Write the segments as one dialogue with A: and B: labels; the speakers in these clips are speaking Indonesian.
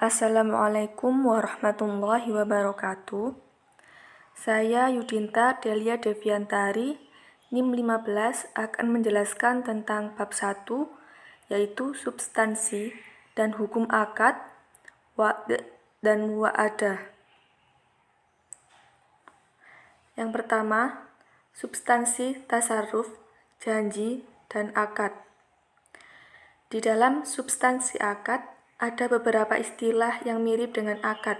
A: Assalamualaikum warahmatullahi wabarakatuh. Saya Yudinta Delia Deviantari, NIM 15 akan menjelaskan tentang bab 1, yaitu substansi dan hukum akad, wa'd dan muwa'adah. Yang pertama, substansi tasarruf, janji, dan akad. Di dalam substansi akad, ada beberapa istilah yang mirip dengan akad,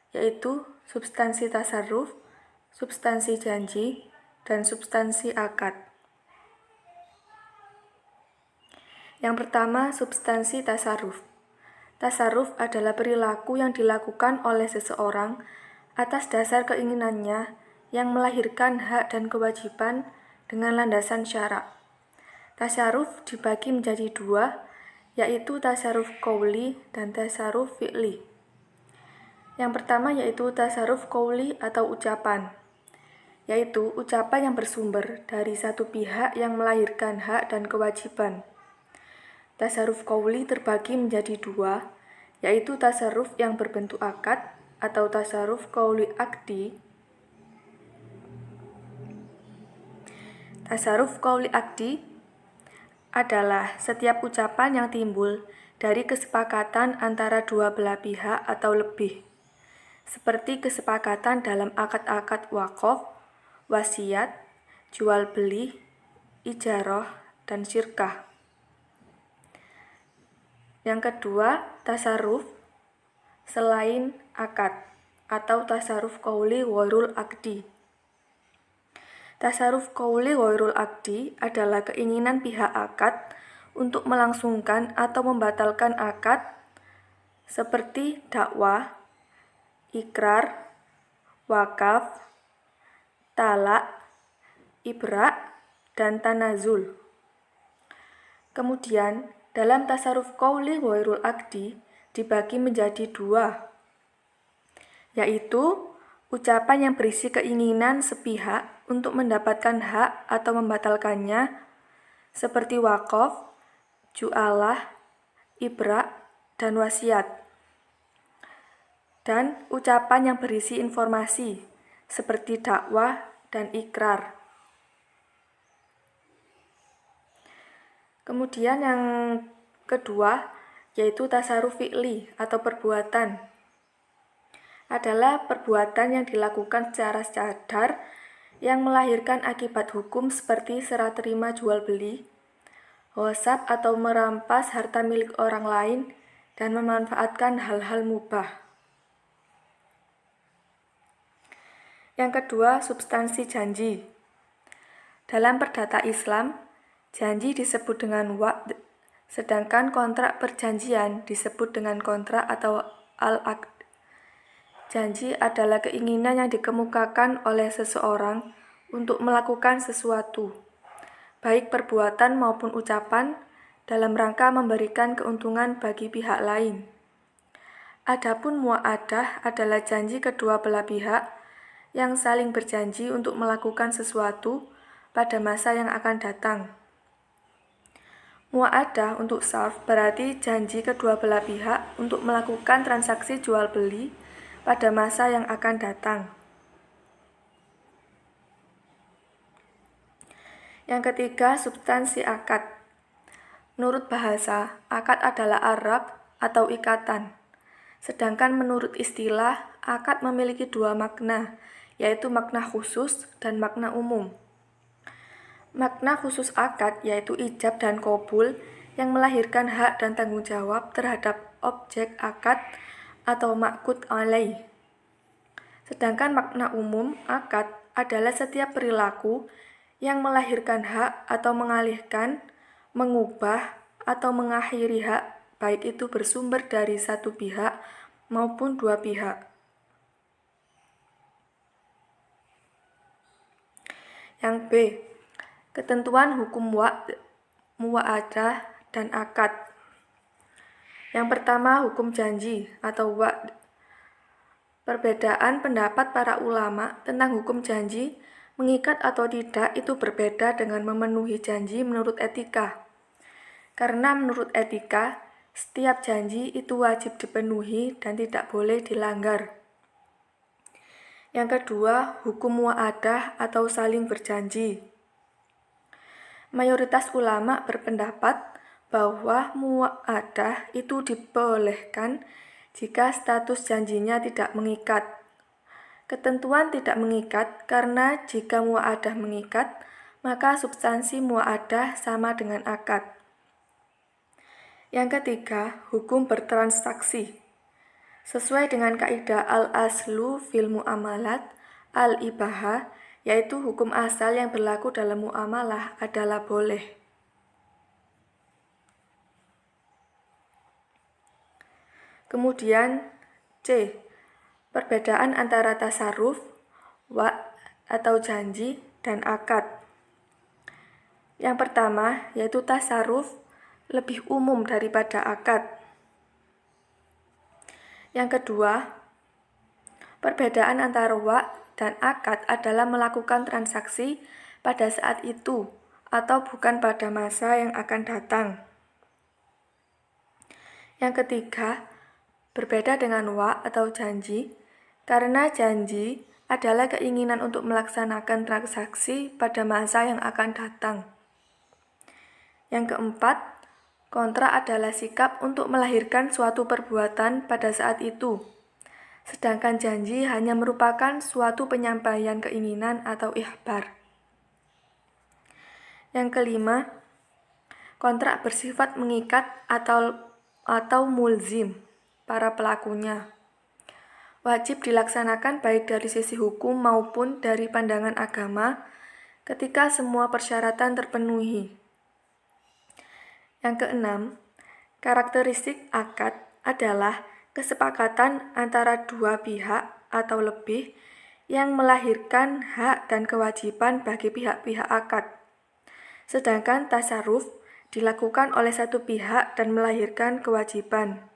A: yaitu substansi tasarruf, substansi janji, dan substansi akad. Yang pertama, substansi tasarruf. Tasarruf adalah perilaku yang dilakukan oleh seseorang atas dasar keinginannya yang melahirkan hak dan kewajiban dengan landasan syarak. Tasarruf dibagi menjadi dua, yaitu tasarruf qauli dan tasarruf fi'li. Yang pertama yaitu tasarruf qauli atau ucapan, yaitu ucapan yang bersumber dari satu pihak yang melahirkan hak dan kewajiban. Tasarruf qauli terbagi menjadi dua, yaitu tasarruf yang berbentuk akad atau tasarruf qauli akdi. Tasarruf qauli akdi adalah setiap ucapan yang timbul dari kesepakatan antara dua belah pihak atau lebih, seperti kesepakatan dalam akad-akad wakaf, wasiat, jual beli, ijarah, dan syirkah. Yang kedua, tasarruf selain akad atau tasarruf qauli ghairul akdi. Tasarruf qauli ghairul akdi adalah keinginan pihak akad untuk melangsungkan atau membatalkan akad seperti dakwah, ikrar, wakaf, talak, ibra', dan tanazul. Kemudian, dalam tasarruf qauli ghairul akdi dibagi menjadi dua, yaitu ucapan yang berisi keinginan sepihak untuk mendapatkan hak atau membatalkannya, seperti wakaf, ju'alah, ibra', dan wasiat. Dan ucapan yang berisi informasi, seperti dakwah dan ikrar. Kemudian yang kedua, yaitu tasarruf fi'li atau perbuatan. Adalah perbuatan yang dilakukan secara sadar yang melahirkan akibat hukum seperti serah terima jual beli, ghosab atau merampas harta milik orang lain, dan memanfaatkan hal-hal mubah. Yang kedua, substansi janji. Dalam perdata Islam, janji disebut dengan wa'd, sedangkan kontrak perjanjian disebut dengan kontrak atau al-aqd. Janji adalah keinginan yang dikemukakan oleh seseorang untuk melakukan sesuatu, baik perbuatan maupun ucapan, dalam rangka memberikan keuntungan bagi pihak lain. Adapun muwa'adah adalah janji kedua belah pihak yang saling berjanji untuk melakukan sesuatu pada masa yang akan datang. Muwa'adah untuk sarf berarti janji kedua belah pihak untuk melakukan transaksi jual beli pada masa yang akan datang. Yang ketiga, substansi akad. Menurut bahasa, akad adalah arab atau ikatan. Sedangkan menurut istilah, akad memiliki dua makna, yaitu makna khusus dan makna umum. Makna khusus akad yaitu ijab dan qabul yang melahirkan hak dan tanggung jawab terhadap objek akad atau ma'qud alaih. Sedangkan makna umum akad adalah setiap perilaku yang melahirkan hak atau mengalihkan, mengubah, atau mengakhiri hak, baik itu bersumber dari satu pihak maupun dua pihak. Yang B, ketentuan hukum wa'd, muwa'adah, dan akad. Yang pertama, hukum janji atau wa'd. Perbedaan pendapat para ulama tentang hukum janji, mengikat atau tidak, itu berbeda dengan memenuhi janji menurut etika. Karena menurut etika, Setiap janji itu wajib dipenuhi dan tidak boleh dilanggar. Yang kedua, hukum mu'adah atau saling berjanji. Mayoritas ulama berpendapat bahwa mu'adah itu dibolehkan jika status janjinya tidak mengikat. Ketentuan tidak mengikat karena jika mu'adah mengikat, maka substansi mu'adah sama dengan akad. Yang ketiga, hukum bertransaksi. Sesuai dengan kaidah al-aslu fil mu'amalat al-ibahah, yaitu hukum asal yang berlaku dalam mu'amalah adalah boleh. Kemudian C. Perbedaan antara tasarruf, wa' atau janji, dan akad. Yang pertama, yaitu tasarruf lebih umum daripada akad. Yang kedua, perbedaan antara wa' dan akad adalah melakukan transaksi pada saat itu atau bukan pada masa yang akan datang. Yang ketiga, berbeda dengan wa' atau janji, karena janji adalah keinginan untuk melaksanakan transaksi pada masa yang akan datang. Yang keempat, kontrak adalah sikap untuk melahirkan suatu perbuatan pada saat itu. Sedangkan janji hanya merupakan suatu penyampaian keinginan atau ikhbar. Yang kelima, kontrak bersifat mengikat atau mulzim para pelakunya. Wajib dilaksanakan baik dari sisi hukum maupun dari pandangan agama ketika semua persyaratan terpenuhi. Yang keenam, karakteristik akad adalah kesepakatan antara dua pihak atau lebih yang melahirkan hak dan kewajiban bagi pihak-pihak akad. Sedangkan tasarruf dilakukan oleh satu pihak dan melahirkan kewajiban.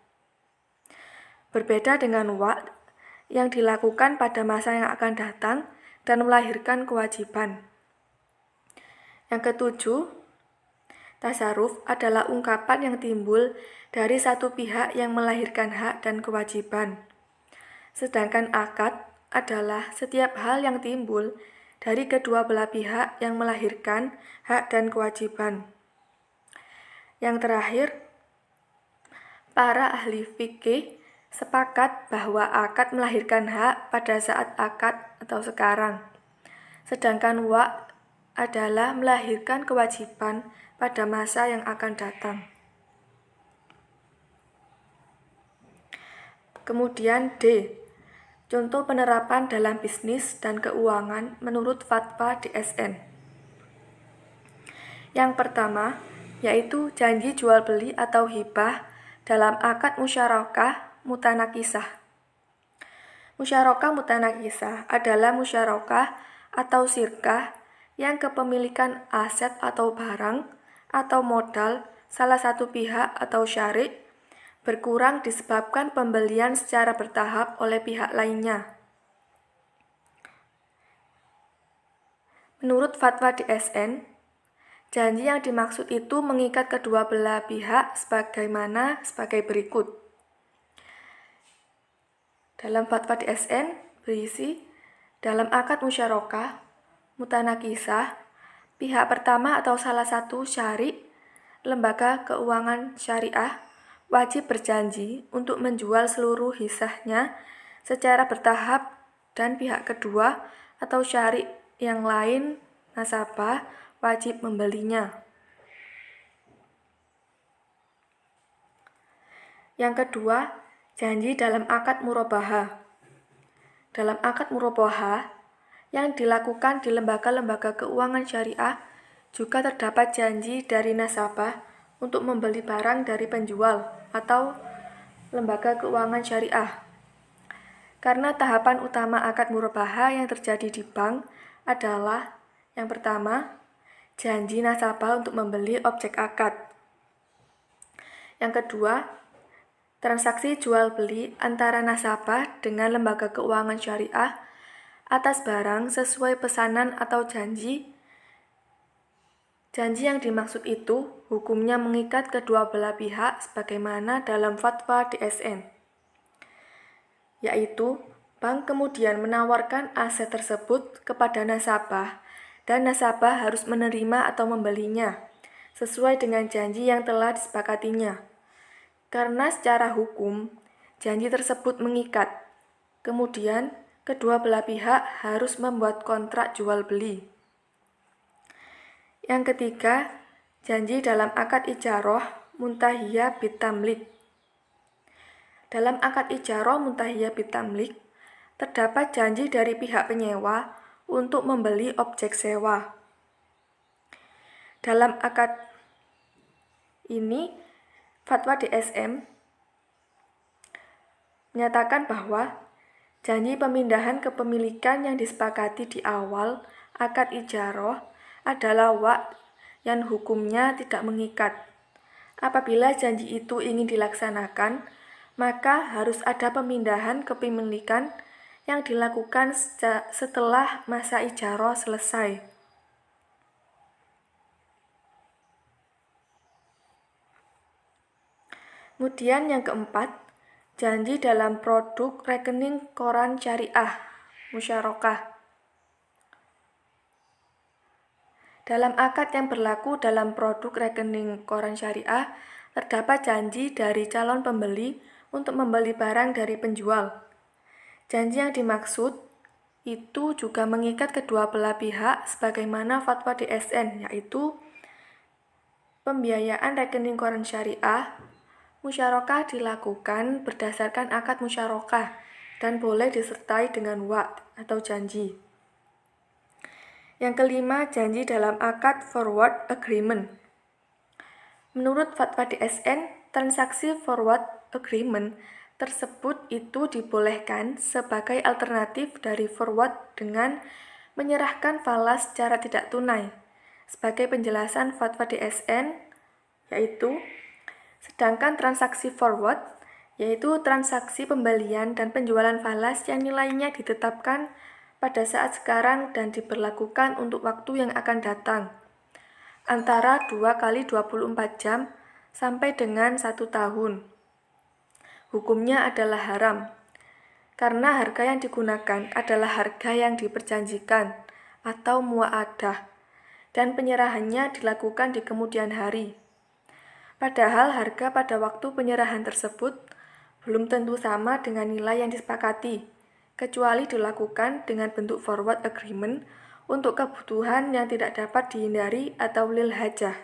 A: Berbeda dengan wa' yang dilakukan pada masa yang akan datang dan melahirkan kewajiban. Yang ketujuh, tasarruf adalah ungkapan yang timbul dari satu pihak yang melahirkan hak dan kewajiban. Sedangkan akad adalah setiap hal yang timbul dari kedua belah pihak yang melahirkan hak dan kewajiban. Yang terakhir, para ahli fikih sepakat bahwa akad melahirkan hak pada saat akad atau sekarang. Sedangkan wa' adalah melahirkan kewajiban pada masa yang akan datang. Kemudian D. Contoh penerapan dalam bisnis dan keuangan menurut fatwa DSN. Yang pertama, yaitu janji jual beli atau hibah dalam akad musyarakah mutanakisah. Musyarakah mutanakisah adalah musyarakah atau syirkah yang kepemilikan aset atau barang atau modal salah satu pihak atau syarik berkurang disebabkan pembelian secara bertahap oleh pihak lainnya. Menurut fatwa DSN, janji yang dimaksud itu mengikat kedua belah pihak sebagai berikut. Dalam fatwa DSN berisi, dalam akad musyarakah mutanakisah, pihak pertama atau salah satu syarik, lembaga keuangan syariah, wajib berjanji untuk menjual seluruh hissahnya secara bertahap dan pihak kedua atau syarik yang lain, nasabah, wajib membelinya. Yang kedua, janji dalam akad murabahah. Dalam akad murabahah yang dilakukan di lembaga-lembaga keuangan syariah juga terdapat janji dari nasabah untuk membeli barang dari penjual atau lembaga keuangan syariah. Karena tahapan utama akad murabahah yang terjadi di bank adalah yang pertama, janji nasabah untuk membeli objek akad. Yang kedua, transaksi jual beli antara nasabah dengan lembaga keuangan syariah atas barang sesuai pesanan atau janji Janji yang dimaksud itu hukumnya mengikat kedua belah pihak sebagaimana dalam fatwa DSN, yaitu bank kemudian menawarkan aset tersebut kepada nasabah dan nasabah harus menerima atau membelinya sesuai dengan janji yang telah disepakatinya. Karena secara hukum, janji tersebut mengikat. Kemudian, kedua belah pihak harus membuat kontrak jual beli. Yang ketiga, janji dalam akad ijaroh muntahiyah bitamlik. Dalam akad ijaroh muntahiyah bitamlik, terdapat janji dari pihak penyewa untuk membeli objek sewa. Dalam akad ini, fatwa DSM menyatakan bahwa janji pemindahan kepemilikan yang disepakati di awal akad ijaroh adalah wa'd yang hukumnya tidak mengikat. Apabila janji itu ingin dilaksanakan, maka harus ada pemindahan kepemilikan yang dilakukan setelah masa ijaroh selesai. Kemudian yang keempat, janji dalam produk rekening koran syariah, musyarakah. Dalam akad yang berlaku dalam produk rekening koran syariah, terdapat janji dari calon pembeli untuk membeli barang dari penjual. Janji yang dimaksud itu juga mengikat kedua belah pihak sebagaimana fatwa DSN, yaitu pembiayaan rekening koran syariah, musyarakah dilakukan berdasarkan akad musyarakah dan boleh disertai dengan wa'd atau janji. Yang kelima, janji dalam akad forward agreement. Menurut fatwa DSN, transaksi forward agreement tersebut itu dibolehkan sebagai alternatif dari forward dengan menyerahkan falas secara tidak tunai. Sebagai penjelasan fatwa DSN, yaitu sedangkan transaksi forward, yaitu transaksi pembelian dan penjualan falas yang nilainya ditetapkan pada saat sekarang dan diberlakukan untuk waktu yang akan datang, antara 2 kali 24 jam sampai dengan 1 tahun. Hukumnya adalah haram, karena harga yang digunakan adalah harga yang diperjanjikan atau mu'adah, dan penyerahannya dilakukan di kemudian hari. Padahal harga pada waktu penyerahan tersebut belum tentu sama dengan nilai yang disepakati, kecuali dilakukan dengan bentuk forward agreement untuk kebutuhan yang tidak dapat dihindari atau lil hajah.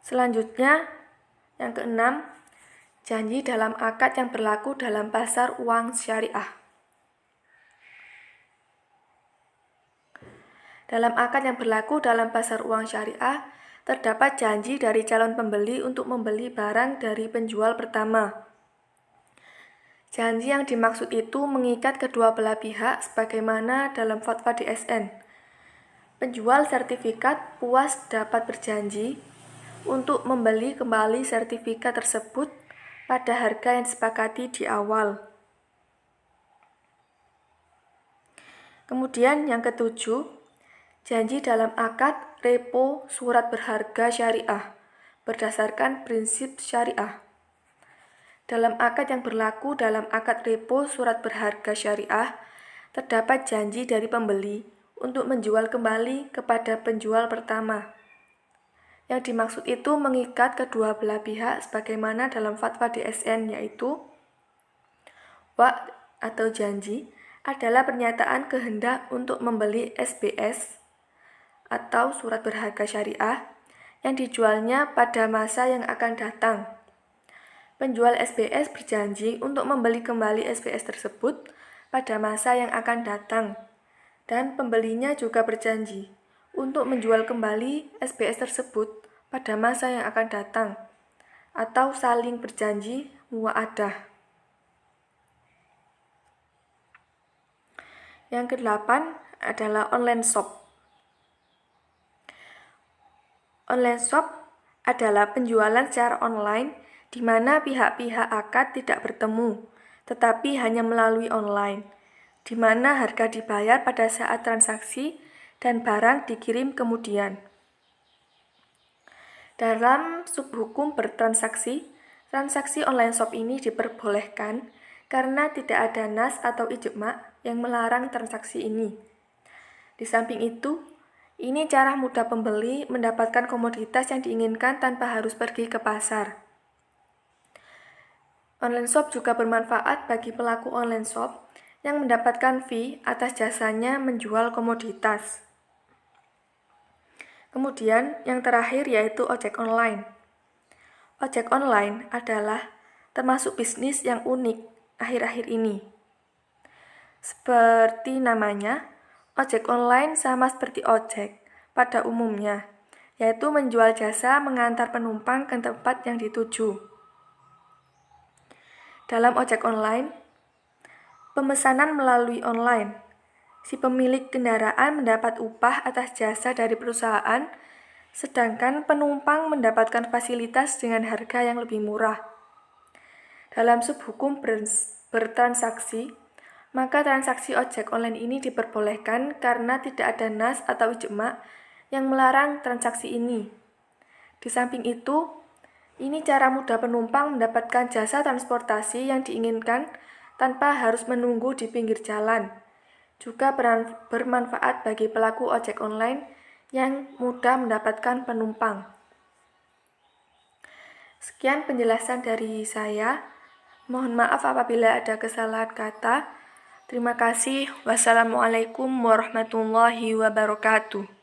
A: Selanjutnya, yang keenam, janji dalam akad yang berlaku dalam pasar uang syariah. Dalam akad yang berlaku dalam pasar uang syariah, terdapat janji dari calon pembeli untuk membeli barang dari penjual pertama. Janji yang dimaksud itu mengikat kedua belah pihak sebagaimana dalam fatwa DSN. Penjual sertifikat puas dapat berjanji untuk membeli kembali sertifikat tersebut pada harga yang disepakati di awal. Kemudian yang ketujuh, janji dalam akad repo surat berharga syariah berdasarkan prinsip syariah. Dalam akad yang berlaku dalam akad repo surat berharga syariah, terdapat janji dari pembeli untuk menjual kembali kepada penjual pertama. Yang dimaksud itu mengikat kedua belah pihak sebagaimana dalam fatwa DSN, yaitu wa'd atau janji adalah pernyataan kehendak untuk membeli SBS atau surat berharga syariah yang dijualnya pada masa yang akan datang. Penjual SBS berjanji untuk membeli kembali SBS tersebut pada masa yang akan datang, dan pembelinya juga berjanji untuk menjual kembali SBS tersebut pada masa yang akan datang, atau saling berjanji muwa'adah. Yang kedelapan adalah online shop. Online shop adalah penjualan secara online di mana pihak-pihak akad tidak bertemu, tetapi hanya melalui online. di mana harga dibayar pada saat transaksi dan barang dikirim kemudian. Dalam subhukum bertransaksi, transaksi online shop ini diperbolehkan karena tidak ada nas atau ijma yang melarang transaksi ini. Di samping itu, ini cara mudah pembeli mendapatkan komoditas yang diinginkan tanpa harus pergi ke pasar. Online shop juga bermanfaat bagi pelaku online shop yang mendapatkan fee atas jasanya menjual komoditas. Kemudian yang terakhir yaitu ojek online. Ojek online adalah termasuk bisnis yang unik akhir-akhir ini. Seperti namanya, ojek online sama seperti ojek pada umumnya, yaitu menjual jasa mengantar penumpang ke tempat yang dituju. Dalam ojek online, pemesanan melalui online. Si pemilik kendaraan mendapat upah atas jasa dari perusahaan, sedangkan penumpang mendapatkan fasilitas dengan harga yang lebih murah. Dalam subhukum bertransaksi, maka transaksi ojek online ini diperbolehkan karena tidak ada nas atau ijma yang melarang transaksi ini. Di samping itu, ini cara mudah penumpang mendapatkan jasa transportasi yang diinginkan tanpa harus menunggu di pinggir jalan. Juga bermanfaat bagi pelaku ojek online yang mudah mendapatkan penumpang. Sekian penjelasan dari saya. Mohon maaf apabila ada kesalahan kata. Terima kasih. Wassalamualaikum warahmatullahi wabarakatuh.